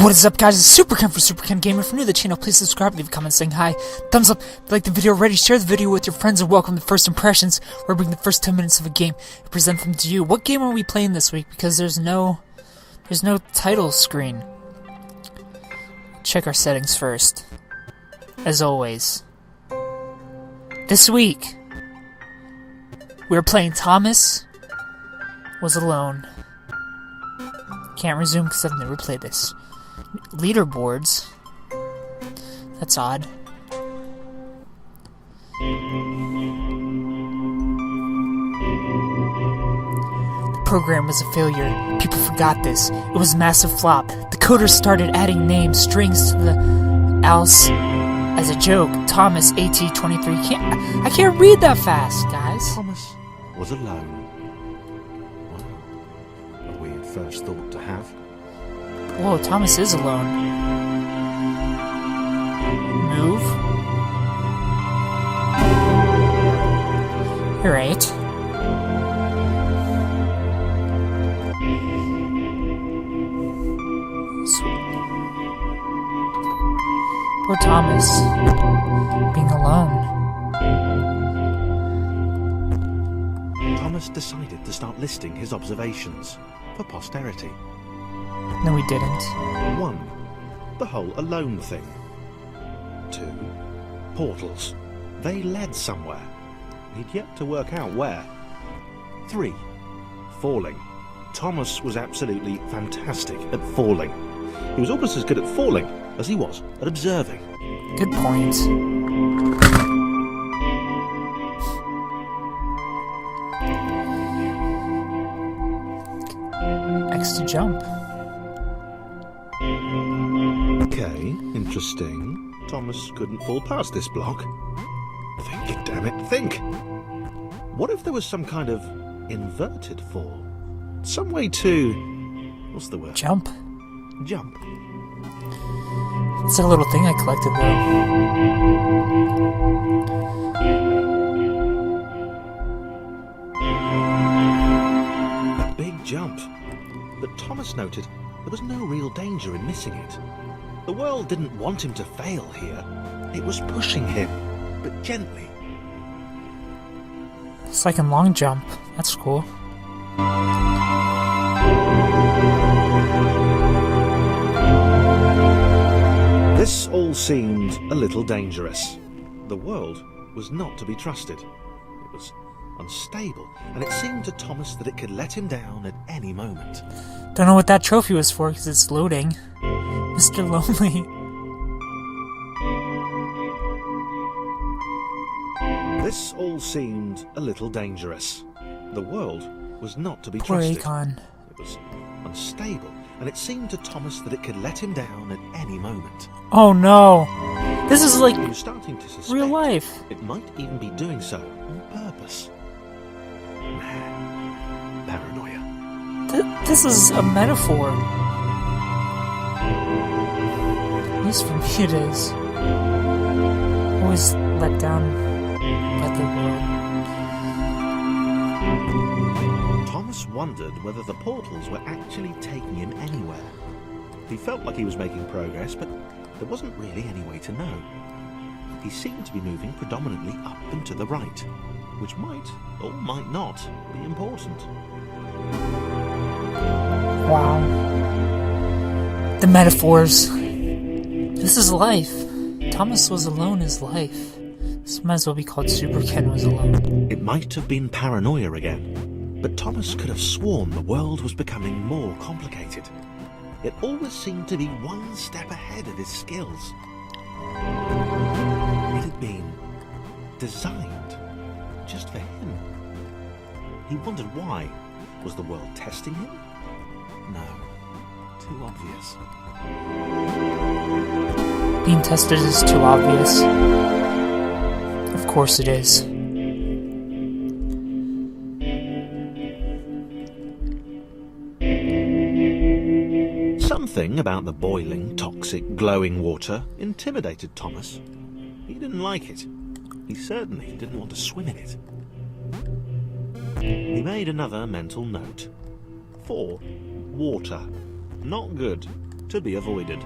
What is up, guys? It's Superken for Superken Gamer. If you're new to the channel, please subscribe, leave a comment saying hi, thumbs up, like the video already, share the video with your friends, and welcome to First Impressions, where we bring the first 10 minutes of a game and present them to you. What game are we playing this week? Because there's no title screen. Check our settings first. As always. This week, we're playing Thomas Was Alone. Can't resume because I've never played this. Leaderboards. That's odd. The program was a failure. People forgot this. It was a massive flop. The coders started adding names, strings to the else as a joke. Thomas AT23. I can't read that fast, guys. Thomas was alone. Wow. A weird first thought to have. Whoa, Thomas is alone. Move. You're right. Poor Thomas. Being alone. Thomas decided to start listing his observations for posterity. No, we didn't. 1. The whole alone thing. 2. Portals. They led somewhere. He'd yet to work out where. 3. Falling. Thomas was absolutely fantastic at falling. He was almost as good at falling as he was at observing. Good point. X to jump. Okay, interesting. Thomas couldn't fall past this block. Think, damn it, think! What if there was some kind of inverted fall? Some way to... what's the word? Jump. Jump. It's a little thing I collected, though. A big jump. But Thomas noted there was no real danger in missing it. The world didn't want him to fail here. It was pushing him, but gently. It's like in long jump. That's cool. This all seemed a little dangerous. The world was not to be trusted. It was unstable, and it seemed to Thomas that it could let him down at any moment. Don't know what that trophy was for because it's loading. Mr. Lonely. This all seemed a little dangerous. The world was not to be Poor trusted. Akon. It was unstable, and it seemed to Thomas that it could let him down at any moment. Oh no! This is like He was starting to suspect real life. it might even be doing so on purpose. Man, paranoia. This is a metaphor. At least for me it is. Always let down by the world. Thomas wondered whether the portals were actually taking him anywhere. He felt like he was making progress, but there wasn't really any way to know. He seemed to be moving predominantly up and to the right, which might, or might not, be important. Wow. The metaphors. This is life. Thomas Was Alone is life. This might as well be called Superken Was Alone. It might have been paranoia again, but Thomas could have sworn the world was becoming more complicated. It always seemed to be one step ahead of his skills. It had been designed just for him. He wondered why. Was the world testing him? No. Too obvious. Being tested is too obvious. Of course it is. Something about the boiling, toxic, glowing water intimidated Thomas. He didn't like it. He certainly didn't want to swim in it. He made another mental note. 4. Water. Not good. to be avoided.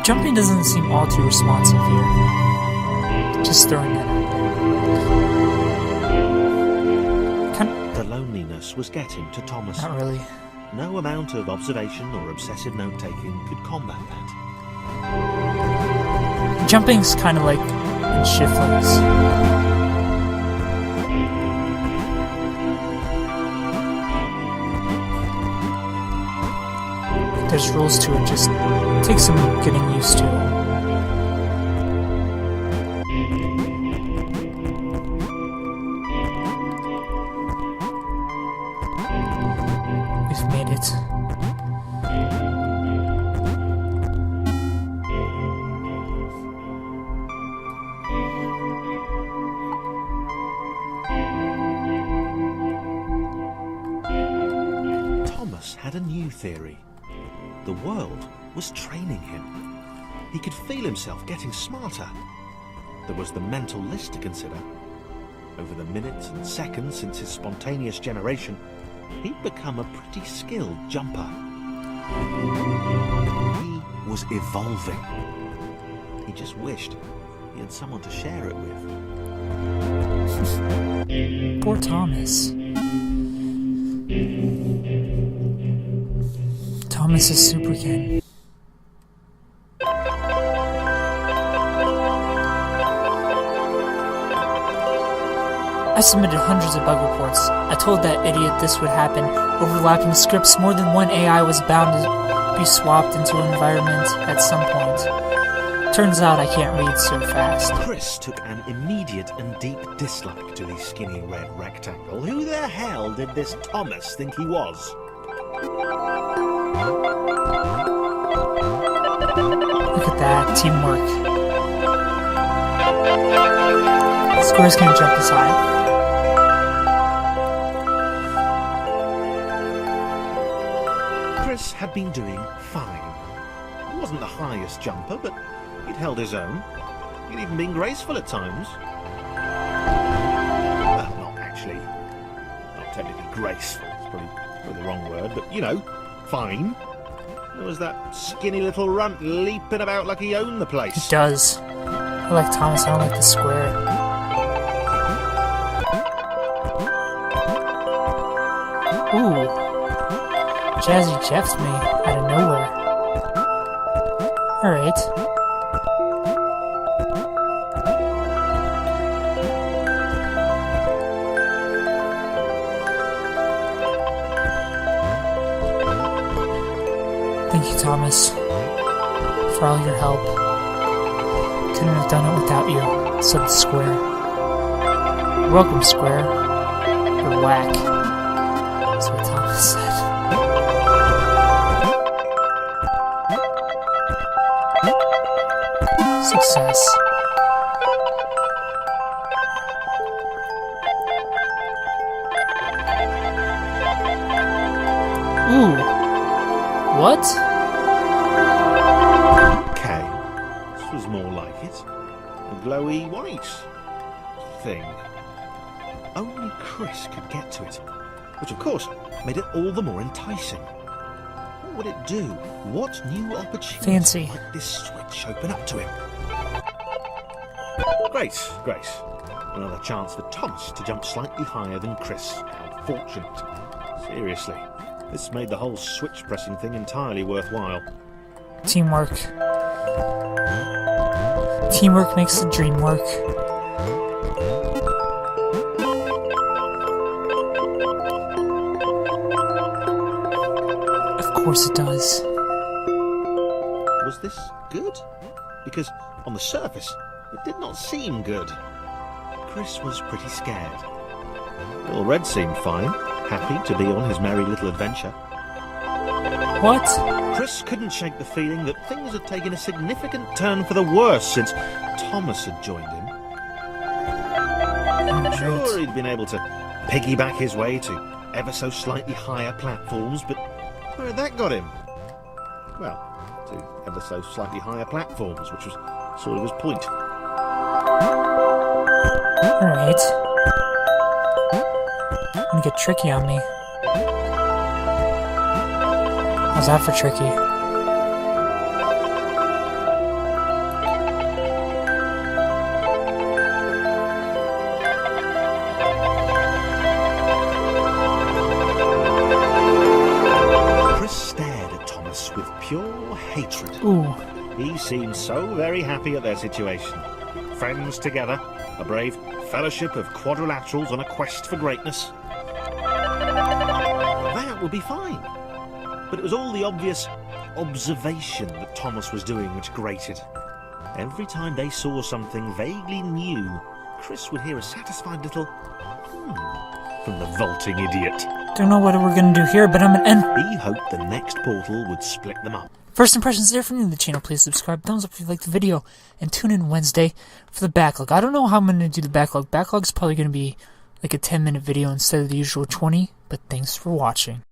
Jumping doesn't seem all too responsive here. Just throwing that out there. The loneliness was getting to Thomas. Not really. No amount of observation or obsessive note-taking could combat that. Jumping's kind of like in shiftless. There's rules to it, just takes some getting used to. We've made it. Thomas had a new theory. The world was training him. He could feel himself getting smarter. There was the mental list to consider. Over the minutes and seconds since his spontaneous generation, he'd become a pretty skilled jumper. He was evolving. He just wished he had someone to share it with. Poor Thomas. Thomas is super kid. I submitted hundreds of bug reports. I told that idiot this would happen. Overlapping scripts, more than one AI was bound to be swapped into an environment at some point. Turns out I can't read so fast. Chris took an immediate and deep dislike to the skinny red rectangle. Who the hell did this Thomas think he was? Look at that, teamwork. Squares can't jump this high. Chris had been doing fine. He wasn't the highest jumper, but he'd held his own. He'd even been graceful at times. Well, not technically graceful, it's probably the wrong word, but you know, fine. There was that skinny little runt leaping about like he owned the place. He does. I like Thomas, I don't like the square. Ooh. Jazzy Jeffed me out of nowhere. Alright. Thank you, Thomas, for all your help. Couldn't have done it without you, said the square. You're welcome, square. You're whack. That's what Thomas said. Success. Ooh. What? Okay, this was more like it. A glowy white thing. Only Chris could get to it, which of course made it all the more enticing. What would it do? What new opportunity Fancy. might this switch open up to him? Great. Another chance for Thomas to jump slightly higher than Chris. How fortunate. Seriously, this made the whole switch pressing thing entirely worthwhile. Teamwork. Teamwork makes the dream work. Of course it does. Was this good? Because on the surface, it did not seem good. Chris was pretty scared. Little Red seemed fine, happy to be on his merry little adventure. What? Chris couldn't shake the feeling that things had taken a significant turn for the worse since Thomas had joined him. Sure, he'd been able to piggyback his way to ever so slightly higher platforms, but where had that got him? Well, to ever so slightly higher platforms, which was sort of his point. Alright. Gonna get tricky on me. How's that for tricky? Chris stared at Thomas with pure hatred. Ooh. He seemed so very happy at their situation. Friends together, a brave fellowship of quadrilaterals on a quest for greatness. That would be fine. But it was all the obvious observation that Thomas was doing which grated. Every time they saw something vaguely new, Chris would hear a satisfied little from the vaulting idiot. Don't know what we're gonna do here, but I'm gonna end. He hoped the next portal would split them up. First impressions there from you to the channel. Please subscribe, thumbs up if you liked the video, and tune in Wednesday for the backlog. I don't know how I'm gonna do the backlog. Backlog's probably gonna be like a 10-minute video instead of the usual 20, but thanks for watching.